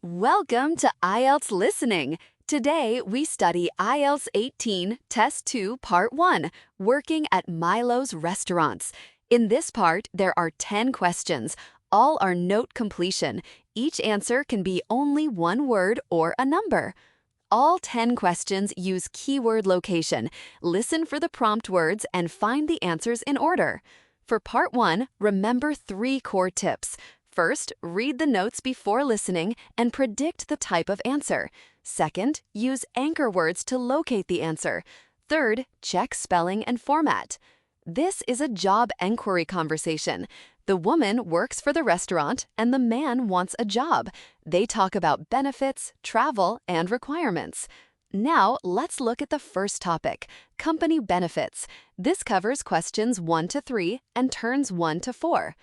Welcome to IELTS Listening. Today, we study IELTS 18, Test 2, Part 1, Working at Milo's Restaurants. In this part, there are 10 questions. All are note completion. Each answer can be only one word or a number. All 10 questions use keyword location. Listen for the prompt words and find the answers in order. For Part 1, remember 3 core tips. First, read the notes before listening and predict the type of answer. Second, use anchor words to locate the answer. Third, check spelling and format. This is a job enquiry conversation. The woman works for the restaurant and the man wants a job. They talk about benefits, travel, and requirements. Now, let's look at the first topic, company benefits. This covers questions 1 to 3 and turns 1 to 4.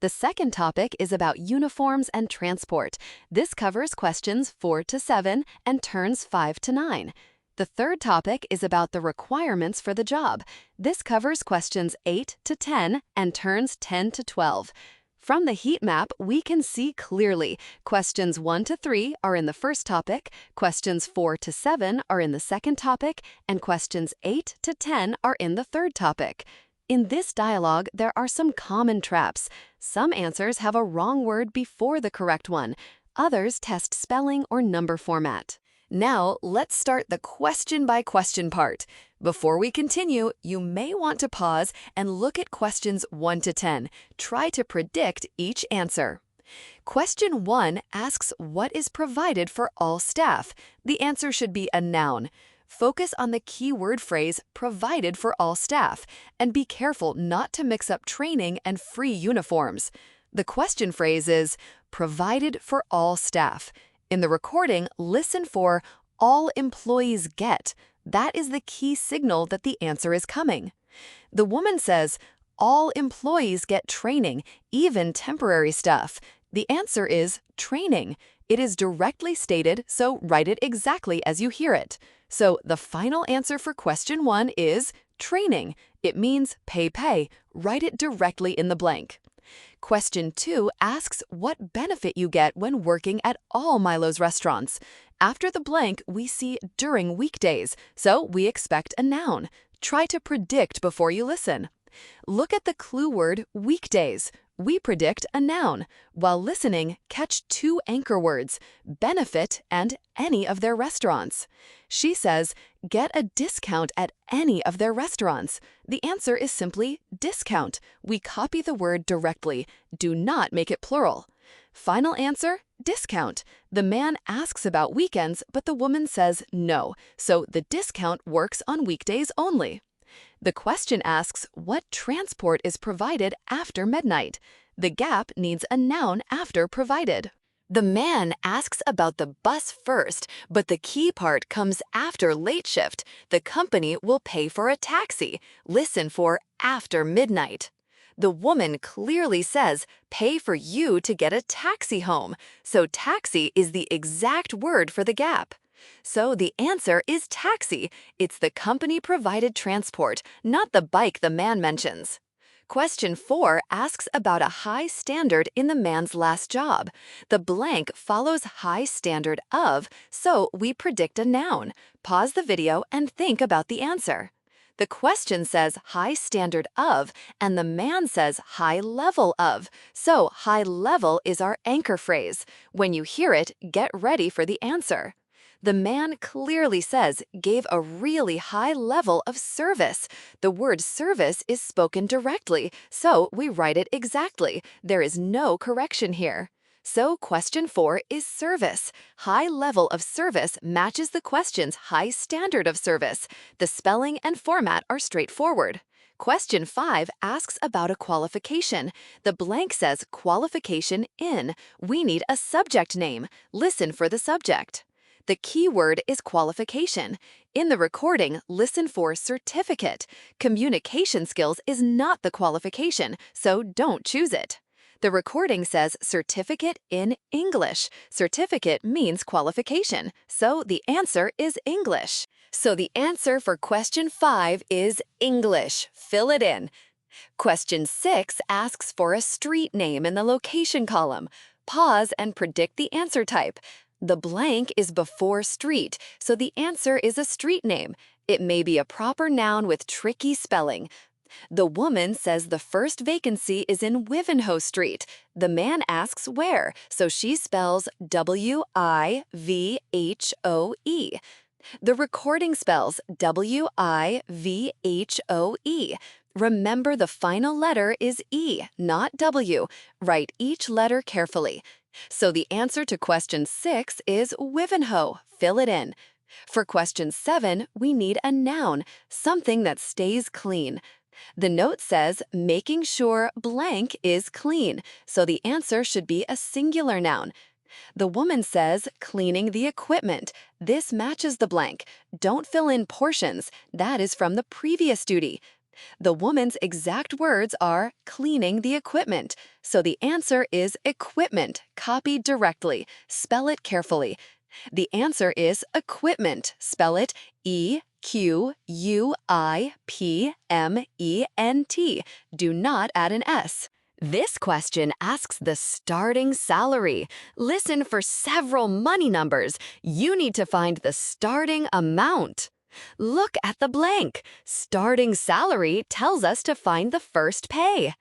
The second topic is about uniforms and transport. This covers questions 4 to 7 and turns 5 to 9. The third topic is about the requirements for the job. This covers questions 8 to 10 and turns 10 to 12. From the heat map, we can see clearly. Questions 1 to 3 are in the first topic, questions 4 to 7 are in the second topic, and questions 8 to 10 are in the third topic. In this dialogue, there are some common traps. Some answers have a wrong word before the correct one. Others test spelling or number format. Now, let's start the question-by-question part. Before we continue, you may want to pause and look at questions 1 to 10. Try to predict each answer. Question 1 asks what is provided for all staff. The answer should be a noun. Focus on the keyword phrase provided for all staff, and be careful not to mix up training and free uniforms. The question phrase is provided for all staff. In the recording, listen for all employees get. That is the key signal that the answer is coming. The woman says, all employees get training, even temporary staff. The answer is training. It is directly stated, so write it exactly as you hear it. So the final answer for question 1 is training. It means pay. Write it directly in the blank. Question 2 asks what benefit you get when working at all Milo's restaurants. After the blank, we see during weekdays, so we expect a noun. Try to predict before you listen. Look at the clue word weekdays. We predict a noun. While listening, catch 2 anchor words, benefit and any of their restaurants. She says, get a discount at any of their restaurants. The answer is simply discount. We copy the word directly. Do not make it plural. Final answer, discount. The man asks about weekends, but the woman says no, so the discount works on weekdays only. The question asks what transport is provided after midnight. The gap needs a noun after provided. The man asks about the bus first, but the key part comes after late shift. The company will pay for a taxi. Listen for after midnight. The woman clearly says, pay for you to get a taxi home. So taxi is the exact word for the gap. So the answer is taxi. It's the company-provided transport, not the bike the man mentions. Question 4 asks about a high standard in the man's last job. The blank follows high standard of, so we predict a noun. Pause the video and think about the answer. The question says high standard of, and the man says high level of. So high level is our anchor phrase. When you hear it, get ready for the answer. The man clearly says, gave a really high level of service. The word service is spoken directly, so we write it exactly. There is no correction here. So question 4 is service. High level of service matches the question's high standard of service. The spelling and format are straightforward. Question 5 asks about a qualification. The blank says qualification in. We need a subject name. Listen for the subject. The key word is qualification. In the recording, listen for certificate. Communication skills is not the qualification, so don't choose it. The recording says certificate in English. Certificate means qualification, so the answer is English. So the answer for question 5 is English. Fill it in. Question 6 asks for a street name in the location column. Pause and predict the answer type. The blank is before street, so the answer is a street name. It may be a proper noun with tricky spelling. The woman says the first vacancy is in Wivenhoe Street. The man asks where, so she spells Wivhoe. The recording spells Wivhoe. Remember, the final letter is E, not W. Write each letter carefully. So the answer to question 6 is Wivenhoe. Fill it in. For question 7, we need a noun, something that stays clean. The note says making sure blank is clean, so the answer should be a singular noun. The woman says cleaning the equipment. This matches the blank. Don't fill in portions. That is from the previous duty. The woman's exact words are cleaning the equipment, so the answer is equipment, copied directly. Spell it carefully. The answer is equipment. Spell it Equipment. Do not add an S. This question asks the starting salary. Listen for several money numbers. You need to find the starting amount. Look at the blank. Starting salary tells us to find the first pay.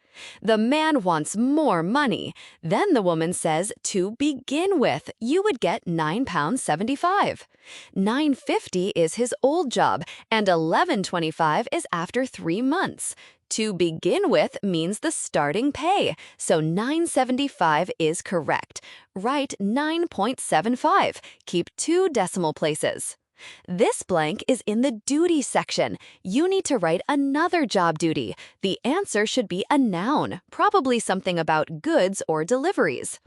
The man wants more money. Then the woman says to begin with, you would get £9.75. $9.50 is his old job, and $11.25 is after 3 months. To begin with means the starting pay, so $9.75 is correct. Write 9.75. Keep 2 decimal places. This blank is in the duty section. You need to write another job duty. The answer should be a noun, probably something about goods or deliveries.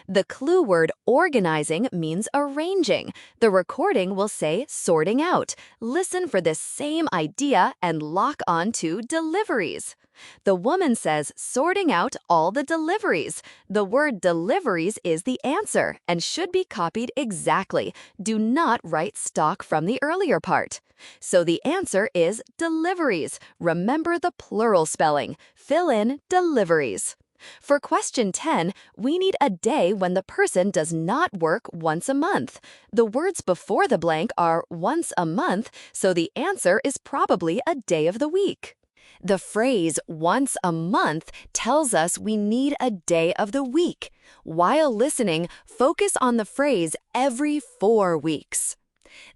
The clue word organizing means arranging. The recording will say sorting out. Listen for this same idea and lock on to deliveries. The woman says sorting out all the deliveries. The word deliveries is the answer and should be copied exactly. Do not write stock from the earlier part. So the answer is deliveries. Remember the plural spelling. Fill in deliveries. For question 10, we need a day when the person does not work once a month. The words before the blank are once a month, so the answer is probably a day of the week. The phrase once a month tells us we need a day of the week. While listening, focus on the phrase every 4 weeks.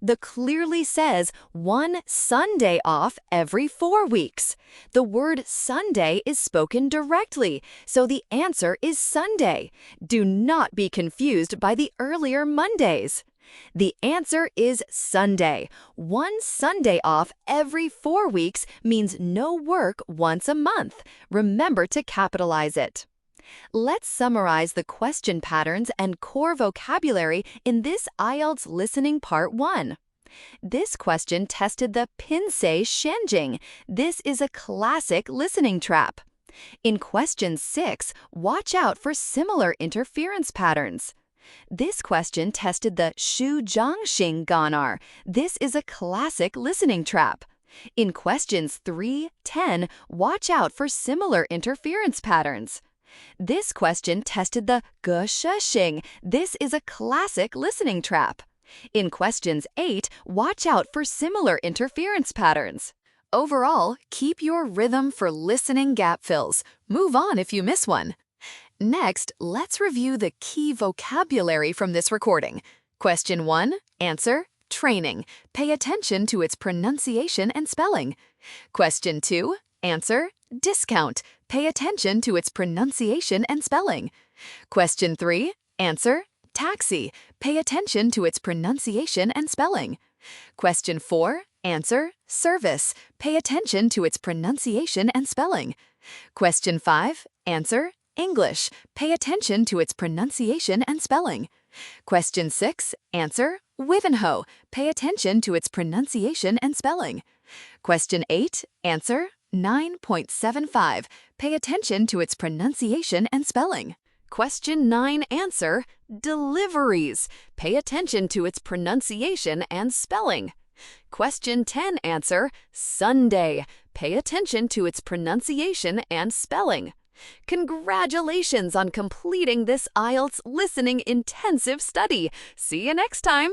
The clearly says 1 Sunday off every 4 weeks. The word Sunday is spoken directly, so the answer is Sunday. Do not be confused by the earlier Mondays. The answer is Sunday. 1 Sunday off every 4 weeks means no work once a month. Remember to capitalize it. Let's summarize the question patterns and core vocabulary in this IELTS Listening Part 1. This question tested the pinse shenjing. This is a classic listening trap. In question 6, watch out for similar interference patterns. This question tested the shu jiangxing ganar. This is a classic listening trap. In questions 3, 10, watch out for similar interference patterns. This question tested the ge shishing. This is a classic listening trap. In questions 8, watch out for similar interference patterns. Overall, keep your rhythm for listening gap fills. Move on if you miss one. Next, let's review the key vocabulary from this recording. Question 1, answer, training. Pay attention to its pronunciation and spelling. Question 2, answer, discount. Pay attention to its pronunciation and spelling. Question 3, answer, taxi. Pay attention to its pronunciation and spelling. Question 4, answer, service. Pay attention to its pronunciation and spelling. Question 5, answer, English. Pay attention to its pronunciation and spelling. Question 6, answer, Wivenhoe. Pay attention to its pronunciation and spelling. Question 8, answer, 9.75. Pay attention to its pronunciation and spelling. Question 9, answer, deliveries. Pay attention to its pronunciation and spelling. Question 10, answer, Sunday. Pay attention to its pronunciation and spelling. Congratulations on completing this IELTS listening intensive study. See you next time.